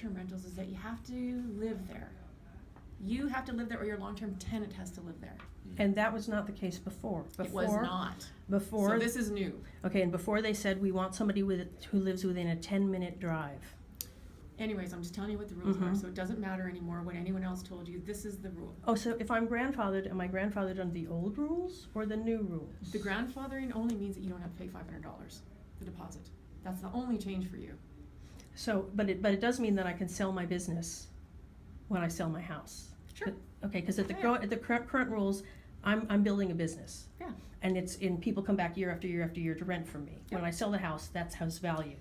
term rentals is that you have to live there. You have to live there, or your long-term tenant has to live there. And that was not the case before. It was not. Before. So this is new. Okay, and before they said we want somebody who lives within a 10-minute drive. Anyways, I'm just telling you what the rules are, so it doesn't matter anymore what anyone else told you. This is the rule. Oh, so if I'm grandfathered, am I grandfathered under the old rules or the new rules? The grandfathering only means that you don't have to pay $500, the deposit. That's the only change for you. So, but it does mean that I can sell my business when I sell my house. Sure. Okay, because at the current rules, I'm building a business. Yeah. And people come back year after year after year to rent from me. Yep. When I sell the house, that's house value.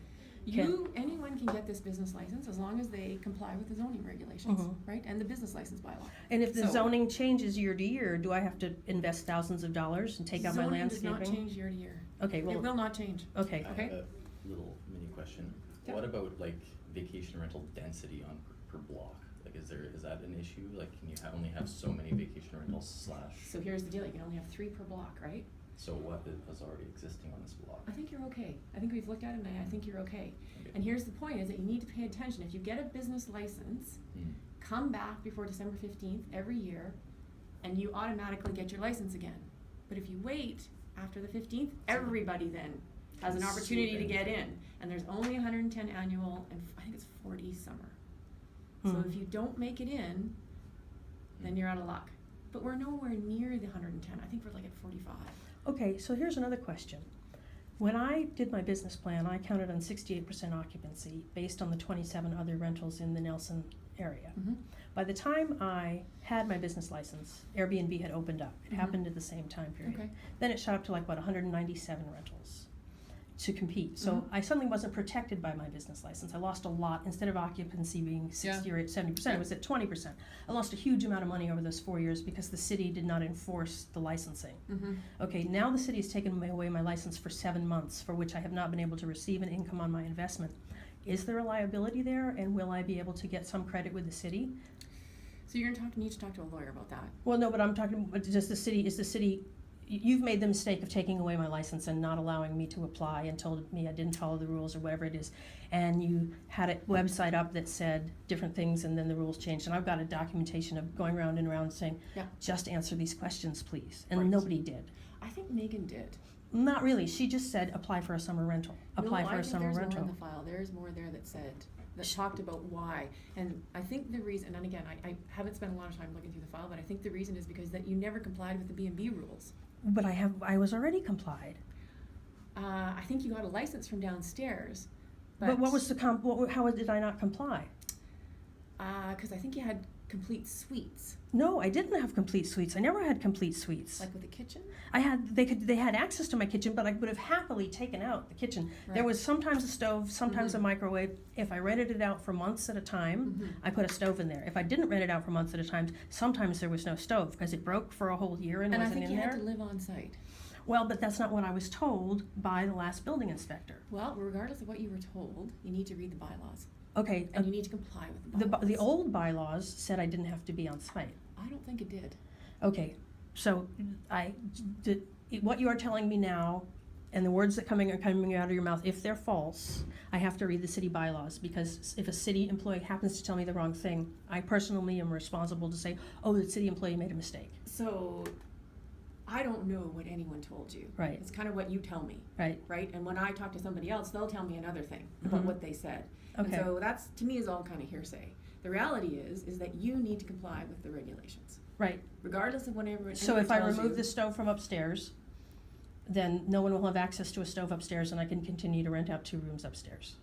Anyone can get this business license as long as they comply with the zoning regulations, right? And the business license bylaw. And if the zoning changes year to year, do I have to invest thousands of dollars and take out my landscaping? Zoning does not change year to year. Okay, well. It will not change. Okay. I have a little mini question. Yeah. What about like vacation rental density on per block? Like is that an issue? Like can you only have so many vacation rentals / So here's the deal, you can only have 3 per block, right? So what is already existing on this block? I think you're okay. I think we've looked at it and I think you're okay. Okay. And here's the point is that you need to pay attention. If you get a business license, come back before December 15th every year and you automatically get your license again. But if you wait after the 15th, everybody then has an opportunity to get in. And there's only 110 annual and I think it's 40 summer. So if you don't make it in, then you're out of luck. But we're nowhere near the 110. I think we're like at 45. Okay, so here's another question. When I did my business plan, I counted on 68% occupancy based on the 27 other rentals in the Nelson area. By the time I had my business license, Airbnb had opened up. It happened at the same time period. Okay. Then it shot up to like, 197 rentals to compete. So I suddenly wasn't protected by my business license. I lost a lot. Instead of occupancy being 60 or 70%, it was at 20%. I lost a huge amount of money over those 4 years because the city did not enforce the licensing. Okay, now the city has taken away my license for 7 months, for which I have not been able to receive an income on my investment. Is there a liability there, and will I be able to get some credit with the city? So you're going to need to talk to a lawyer about that. Well, no, but I'm talking, is the city, you've made the mistake of taking away my license and not allowing me to apply and told me I didn't follow the rules or whatever it is. And you had a website up that said different things and then the rules changed. And I've got a documentation of going round and around saying, just answer these questions, please. And nobody did. I think Megan did. Not really. She just said, apply for a summer rental. Apply for a summer rental. There's more in the file. There's more there that talked about why. And I think the reason, and again, I haven't spent a lot of time looking through the file, but I think the reason is because that you never complied with the B&B rules. But I was already complied. I think you got a license from downstairs. But what was how did I not comply? Because I think you had complete suites. No, I didn't have complete suites. I never had complete suites. Like with a kitchen? They had access to my kitchen, but I would have happily taken out the kitchen. Right. There was sometimes a stove, sometimes a microwave. If I rented it out for months at a time, I put a stove in there. If I didn't rent it out for months at a time, sometimes there was no stove because it broke for a whole year and wasn't in there. And I think you had to live on site. Well, but that's not what I was told by the last building inspector. Well, regardless of what you were told, you need to read the bylaws. Okay. And you need to comply with the bylaws. The old bylaws said I didn't have to be on site. I don't think it did. Okay, so what you are telling me now, and the words that are coming out of your mouth, if they're false, I have to read the city bylaws, because if a city employee happens to tell me the wrong thing, I personally am responsible to say, oh, the city employee made a mistake. So I don't know what anyone told you. Right. It's kind of what you tell me. Right. Right? And when I talk to somebody else, they'll tell me another thing about what they said. Okay. And so that's, to me, is all kind of hearsay. The reality is that you need to comply with the regulations. Right. Regardless of whatever. So if I remove the stove from upstairs, then no one will have access to a stove upstairs, and I can continue to rent out 2 rooms upstairs.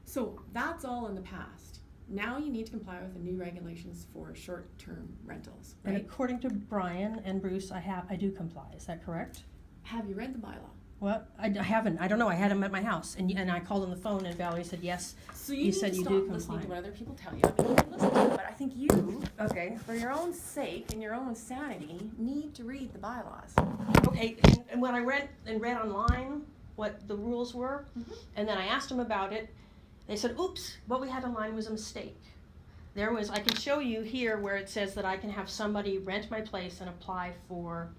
So that's all in the past. Now you need to comply with the new regulations for short-term rentals, right? And according to Brian and Bruce, I do comply. Is that correct? Have you read the bylaw? What? I haven't. I don't know. I had them at my house, and I called on the phone, and Valerie said yes. So you said you do stop listening comply. to what other people tell you. I mean, you can listen to it, but I think you, for your own sake and your own sanity, need to read the bylaws. Okay, and when I read online what the rules were, and then I asked them about it, they said, oops, what we had online was a mistake. I can show you here where it says that I can have somebody rent my place and apply for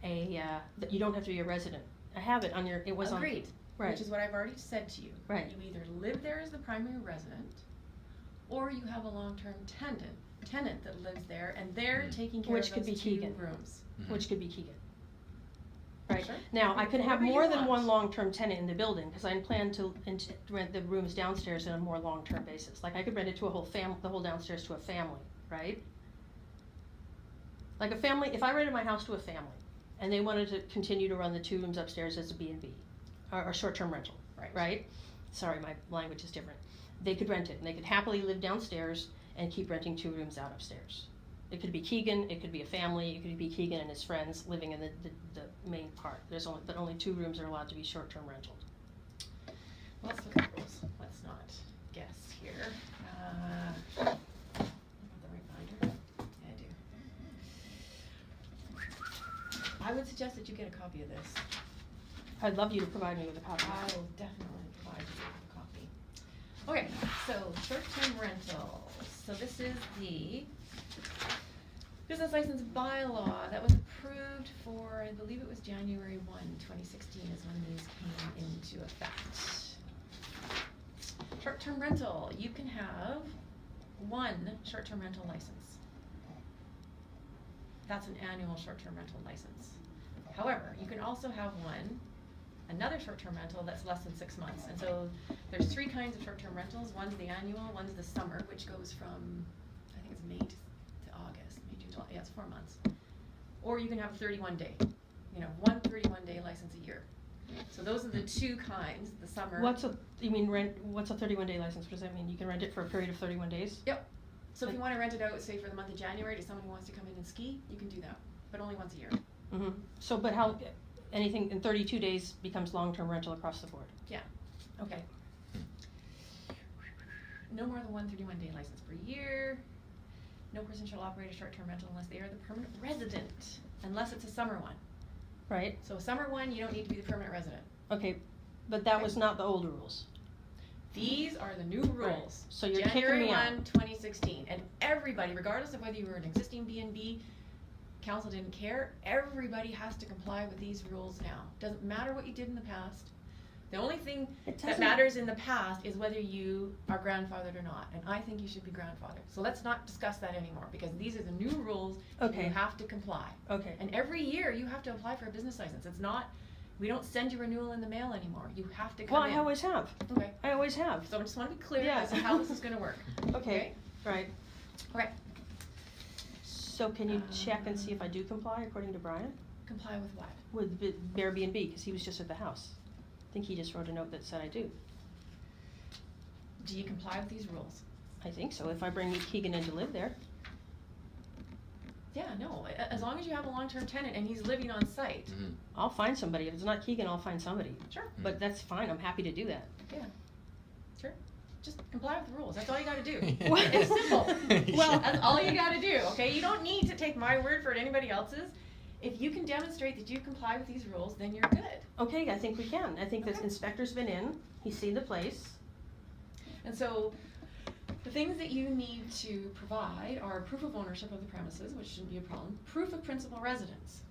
that you don't have to be a resident. I have it on it was Agreed. Right. Which is what I've already said to you. Right. You either live there as the primary resident, or you have a long-term tenant that lives there, and they're taking care Which of could be those 2 Keegan. rooms. Which could be Keegan. Right, Sure. now, I could have Whatever you more than want. one long-term tenant in the building, cause I plan to rent the rooms downstairs on a more long-term basis, like I could rent it to a whole the whole downstairs to a family, right? Like a family, if I rented my house to a family, and they wanted to continue to run the 2 rooms upstairs as a B&B, or short-term rental, right? Sorry, my language is different. They could rent it, and they could happily live downstairs and keep renting 2 rooms out upstairs. It could be Keegan, it could be a family, it could be Keegan and his friends living in the main part. But only 2 rooms are allowed to be short-term rental. Well, let's look at the rules. Let's not guess here. I got the right binder? Yeah, I do. I would suggest that you get a copy of this. I'd love you to provide me with a copy. I will definitely provide you with a copy. Okay, so short-term rental. So this is the business license bylaw that was approved for, I believe it was January 1, 2016 is when these came into effect. Short-term rental, you can have 1 short-term rental license. That's an annual short-term rental license. However, you can also have another short-term rental that's less than 6 months. And so there's 3 kinds of short-term rentals. One's the annual, one's the summer, which goes from, I think it's May to August, May, June, July, yeah, it's 4 months. Or you can have a 31-day, 1 31-day license a year. So those are the 2 kinds, the summer. What's a 31-day license? What does that mean? You can rent it for a period of 31 days? Yep. So if you want to rent it out, say for the month of January to someone who wants to come in and ski, you can do that, but only once a year. Mm-hmm. So, but how, anything in 32 days becomes long-term rental across the board? Yeah. Okay. No more than 1 31-day license per year. No person shall operate a short-term rental unless they are the permanent resident, unless it's a summer one. Right, So a summer one, you don't need to be the permanent resident. okay, but that was not the old rules. These are the new rules. So you're kicking January me 1, out. 2016, and everybody, regardless of whether you were an existing B&B, council didn't care, everybody has to comply with these rules now. Doesn't matter what you did in the past. The only thing It that doesn't- matters in the past is whether you are grandfathered or not, and I think you should be grandfathered. So let's not discuss that anymore, because these are the new rules, and Okay. you have to comply. Okay, And every year, you have to apply for a business license. It's not, we don't send you renewal in the mail anymore. You have to come well, in. I always have, Okay, I always have. so I just wanna be clear Yeah. as to how this is gonna work. Okay, right. Okay, So can you check and see if I do comply according to Brian? comply with what? With Airbnb, because he was just at the house. I think he just wrote a note that said I do. Do you comply with these rules? I think so, if I bring Keegan in to live there. Yeah, no, as long as you have a long-term tenant and he's living on site. Mm-hmm. I'll find somebody, if it's not Keegan, I'll find somebody. Sure, But that's fine, I'm happy to do that. yeah, sure. Just comply with the rules, that's all you gotta do. Well- It's simple. Well- That's all you gotta do, okay? You don't need to take my word for it, anybody else's. If you can demonstrate that you comply with these rules, then you're good. Okay, I think we can. I think the Okay. inspector's been in, he's seen the place. And so, the things that you need to provide are proof of ownership of the premises, which shouldn't be a problem, proof of principal residence.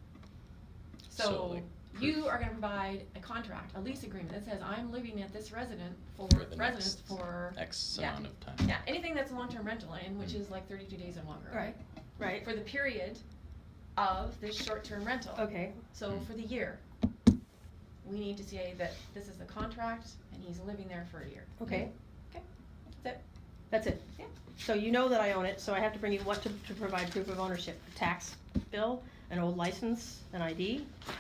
So, So, like, you proof- are gonna provide a contract, a lease agreement that says, I'm living at this residence For the residence next for, X yeah. amount of time. yeah, anything that's a long-term rental, and which Mm. is like 32 days or longer, Right. Right, For the period of this short-term rental. okay, So for the year, we need to say that this is the contract and he's living there for a year. okay, Okay, that's it. that's it. Yeah. So you know that I own it, so I have to bring you what to provide proof of ownership? A tax bill, an old license, an ID?